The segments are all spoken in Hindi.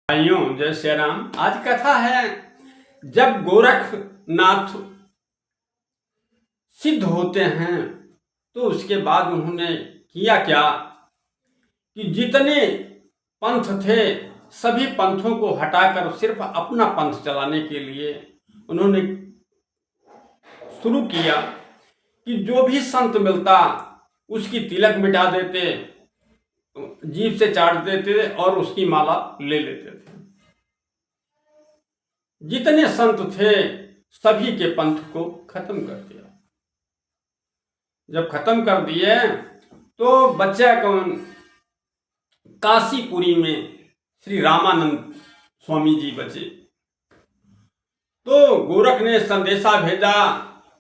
भाइयों जय श्री राम। आज कथा है, जब गोरखनाथ सिद्ध होते हैं तो उसके बाद उन्होंने किया क्या कि जितने पंथ थे सभी पंथों को हटाकर सिर्फ अपना पंथ चलाने के लिए उन्होंने शुरू किया कि जो भी संत मिलता उसकी तिलक मिटा देते, जीभ से चाट देते और उसकी माला ले लेते थे। जितने संत थे सभी के पंथ को खत्म कर दिया। जब खत्म कर दिए तो बच्चा कौन, काशीपुरी में श्री रामानंद स्वामी जी बचे। तो गोरख ने संदेशा भेजा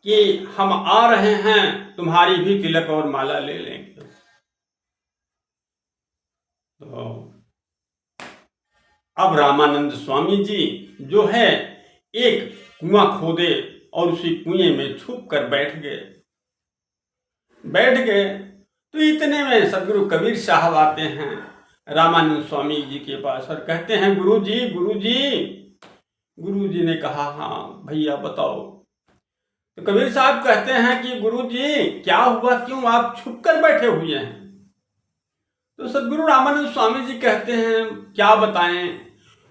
कि हम आ रहे हैं, तुम्हारी भी तिलक और माला ले लेंगे। तो अब रामानंद स्वामी जी जो है एक कुआं खोदे और उसी कुएं में छुप कर बैठ गए। तो इतने में सदगुरु कबीर साहब आते हैं रामानंद स्वामी जी के पास और कहते हैं, गुरु जी ने कहा, हाँ भैया बताओ। तो कबीर साहब कहते हैं कि गुरु जी क्या हुआ, क्यों आप छुप कर बैठे हुए हैं। तो सदगुरु रामानंद स्वामी जी कहते हैं, क्या बताएं,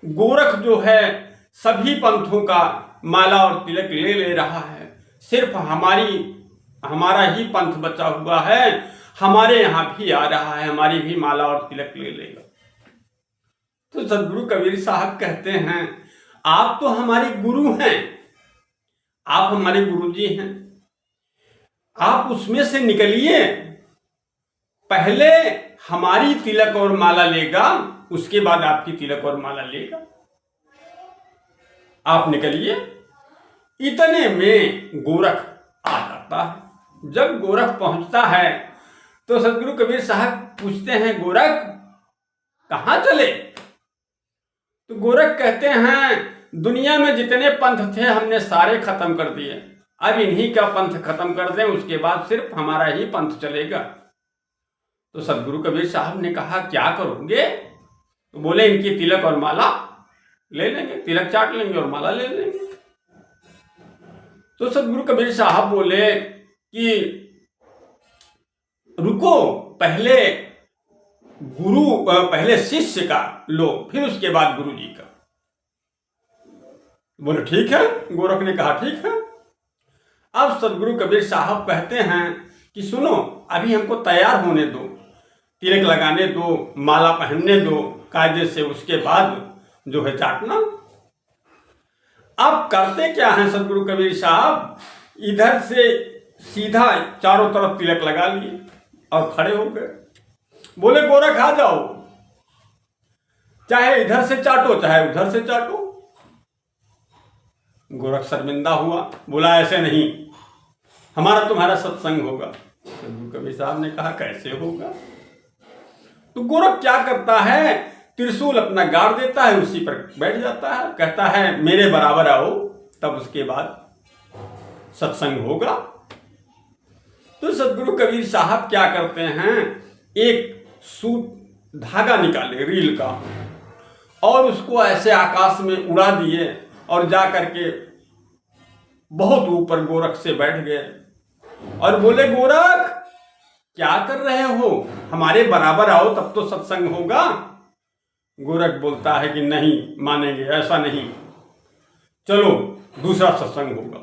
गोरख जो है सभी पंथों का माला और तिलक ले रहा है, सिर्फ हमारा ही पंथ बचा हुआ है, हमारे यहाँ भी आ रहा है, हमारी भी माला और तिलक ले लेगा। तो सदगुरु कबीर साहब कहते हैं, आप तो हमारे गुरु हैं, आप हमारे गुरु जी हैं, आप उसमें से निकलिए, पहले हमारी तिलक और माला लेगा, उसके बाद आपकी तिलक और माला लेगा, आप निकलिए। इतने में गोरख आ जाता है। जब गोरख पहुंचता है तो सदगुरु कबीर साहब पूछते हैं, गोरख कहां चले। तो गोरख कहते हैं, दुनिया में जितने पंथ थे हमने सारे खत्म कर दिए, अब इन्हीं का पंथ खत्म कर दें, उसके बाद सिर्फ हमारा ही पंथ चलेगा। तो सदगुरु कबीर साहब ने कहा, क्या करोगे। तो बोले, इनकी तिलक और माला ले लेंगे, तिलक चाट लेंगे और माला ले लेंगे। तो सदगुरु कबीर साहब बोले कि रुको, पहले शिष्य का लो, फिर उसके बाद गुरु जी का। बोले ठीक है। गोरख ने कहा ठीक है। अब सदगुरु कबीर साहब कहते हैं कि सुनो, अभी हमको तैयार होने दो, तिलक लगाने दो, माला पहनने दो कायदे से, उसके बाद जो है चाटना। अब करते क्या है सदगुरु कबीर साहब, इधर से सीधा चारों तरफ तिलक लगा लिए और खड़े हो गए। बोले, गोरख आ जाओ, चाहे इधर से चाटो चाहे उधर से चाटो। गोरख शर्मिंदा हुआ, बोला ऐसे नहीं, हमारा तुम्हारा सत्संग होगा। सदगुरु कबीर साहब ने कहा, कैसे होगा। तो गोरख क्या करता है, त्रिशूल अपना गाड़ देता है, उसी पर बैठ जाता है, कहता है मेरे बराबर आओ, तब उसके बाद सत्संग होगा। तो सदगुरु कबीर साहब क्या करते हैं, एक सूत धागा निकाले रील का और उसको ऐसे आकाश में उड़ा दिए और जा करके बहुत ऊपर गोरख से बैठ गए और बोले, गोरख क्या कर रहे हो, हमारे बराबर आओ तब तो सत्संग होगा। गोरख बोलता है कि नहीं मानेंगे, ऐसा नहीं, चलो दूसरा सत्संग होगा।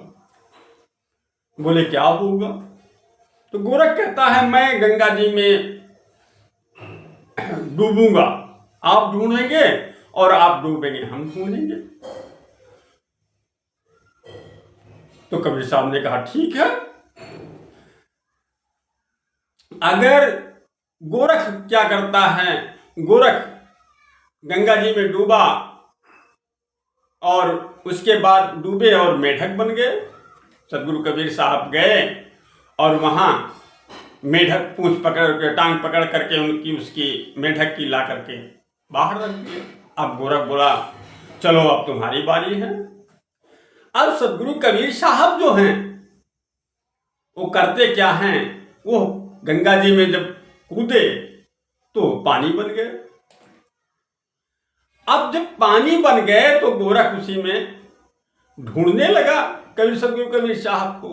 बोले क्या होगा। तो गोरख कहता है, मैं गंगा जी में डूबूंगा, आप ढूंढेंगे, और आप डूबेंगे हम ढूंढेंगे। तो कबीर साहब ने कहा ठीक है। अगर गोरख क्या करता है, गोरख गंगा जी में डूबा और उसके बाद डूबे और मेढक बन गए। सदगुरु कबीर साहब गए और वहां मेढक पूंछ पकड़ के, टांग पकड़ करके उसकी मेढक की ला करके बाहर रख दिया। अब गोरख बोला, चलो अब तुम्हारी बारी है। अब सदगुरु कबीर साहब जो हैं वो करते क्या हैं, वो गंगा जी में जब कूदे तो पानी बन गए। अब अब जब पानी बन गए तो गोरख उसी में ढूंढने लगा कबीर सदगुरु कबीर साहब को।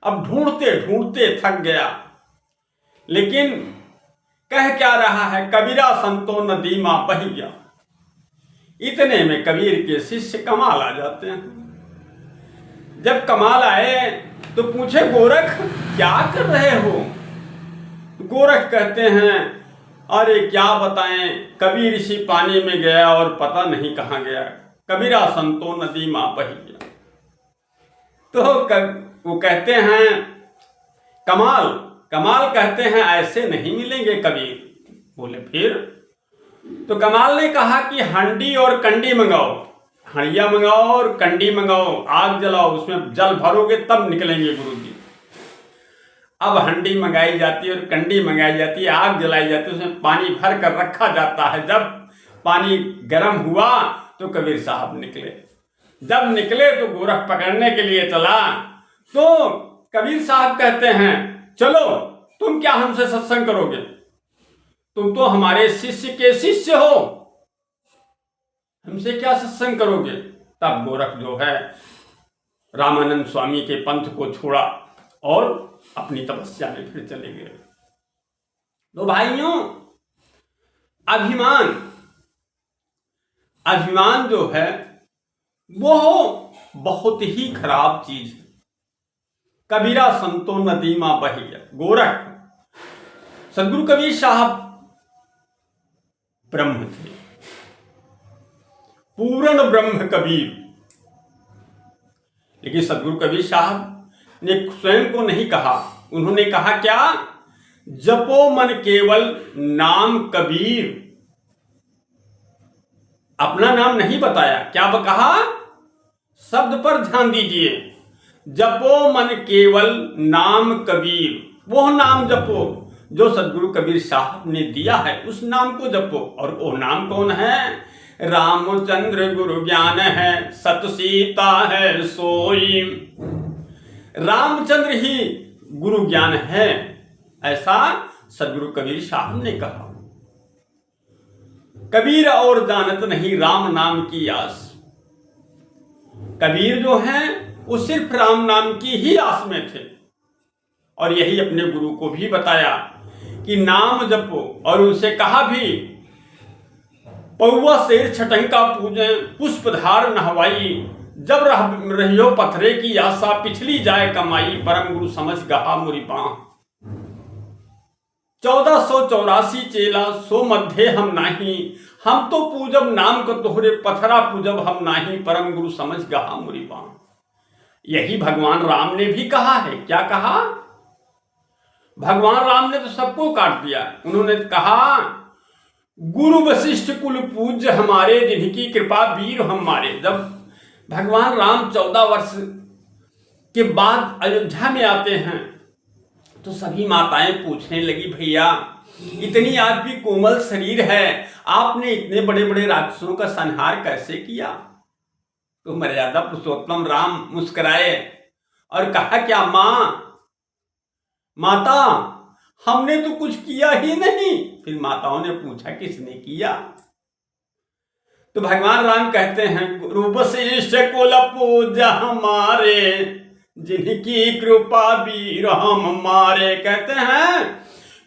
अब ढूंढते ढूंढते थक गया, लेकिन कह क्या रहा है, कबीरा संतो नदी मां बहिया। इतने में कबीर के शिष्य कमाल आ जाते हैं। जब कमाल आए तो पूछे, गोरख क्या कर रहे हो? गोरख कहते हैं, अरे क्या बताएं, कबीर इसी पानी में गया और पता नहीं कहाँ गया। कबीरा संतो नदी मां बहिया। तो वो कहते हैं, कमाल कहते हैं ऐसे नहीं मिलेंगे कबीर। बोले फिर? तो कमाल ने कहा कि हंडी और कंडी मंगाओ, हंडिया मंगाओ और कंडी मंगाओ, आग जलाओ, उसमें जल भरोगे तब निकलेंगे गुरुजी। अब हंडी मंगाई जाती है और कंडी मंगाई जाती है, आग जलाई जाती है, उसमें पानी भर कर रखा जाता है। जब पानी गर्म हुआ तो कबीर साहब निकले। जब निकले तो गोरख पकड़ने के लिए चला, तो कबीर साहब कहते हैं, चलो तुम क्या हमसे सत्संग करोगे? तुम तो हमारे शिष्य के शिष्य हो, हमसे क्या सत्संग करोगे? तब गोरख जो है रामानंद स्वामी के पंथ को छोड़ा और अपनी तपस्या में फिर चले गए। तो भाइयों, अभिमान जो है वो बहुत ही खराब चीज है। कबीरा संतो नदी मां बहिया। गोरख सदगुरु कबीर साहब ब्रह्म थे, पूर्ण ब्रह्म कबीर। लेकिन सदगुरु कबीर साहब ने स्वयं को नहीं कहा, उन्होंने कहा क्या? जपो मन केवल नाम कबीर। अपना नाम नहीं बताया, क्या कहा? शब्द पर ध्यान दीजिए, जपो मन केवल नाम कबीर। वो नाम जपो जो सदगुरु कबीर साहब ने दिया है, उस नाम को जपो। और वो नाम कौन है? रामचंद्र गुरु ज्ञान है, सत सीता है सोई। रामचंद्र ही गुरु ज्ञान है, ऐसा सदगुरु कबीर साहब ने कहा। कबीर और जानत नहीं राम नाम की आस। कबीर जो हैं वो सिर्फ राम नाम की ही आस में थे, और यही अपने गुरु को भी बताया कि नाम जपो। और उनसे कहा भी, पौवा शेर छटंका पूजे पुष्पधार नहवाई। जब रहियो पथरे की आशा, पिछली जाए कमाई। परम गुरु समझ गहा मुरी पां। 1484 चेला सो मध्य हम नाही। हम तो पूजब नाम को तोहरे, पथरा पूजब हम नाही। परम गुरु समझ गहा मुरी पां। यही भगवान राम ने भी कहा है। क्या कहा? भगवान राम ने तो सबको काट दिया। उन्होंने कहा, गुरु वशिष्ठ कुल पूज्य हमारे, जिनकी कृपा वीर हमारे। जब भगवान राम 14 वर्ष के बाद अयोध्या में आते हैं तो सभी माताएं पूछने लगी, भैया इतनी आपकी कोमल शरीर है, आपने इतने बड़े बड़े राक्षसों का संहार कैसे किया? तो मर्यादा पुरुषोत्तम राम मुस्कुराए और कहा, क्या माता हमने तो कुछ किया ही नहीं। फिर माताओं ने पूछा, किसने किया? तो भगवान राम कहते हैं, गुरु वशिष्ठ कुल पूज्य हमारे, जिनकी कृपा वीर हम मारे। कहते हैं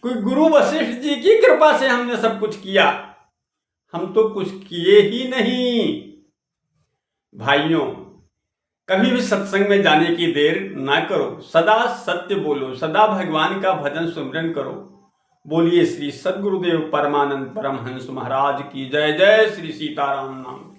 कोई गुरु वशिष्ठ जी की कृपा से हमने सब कुछ किया, हम तो कुछ किए ही नहीं। भाइयों, कभी भी सत्संग में जाने की देर ना करो, सदा सत्य बोलो, सदा भगवान का भजन सुमिरन करो। बोलिए श्री सद्गुरुदेव परमानंद परमहंस महाराज की जय। जय श्री सीताराम नाम।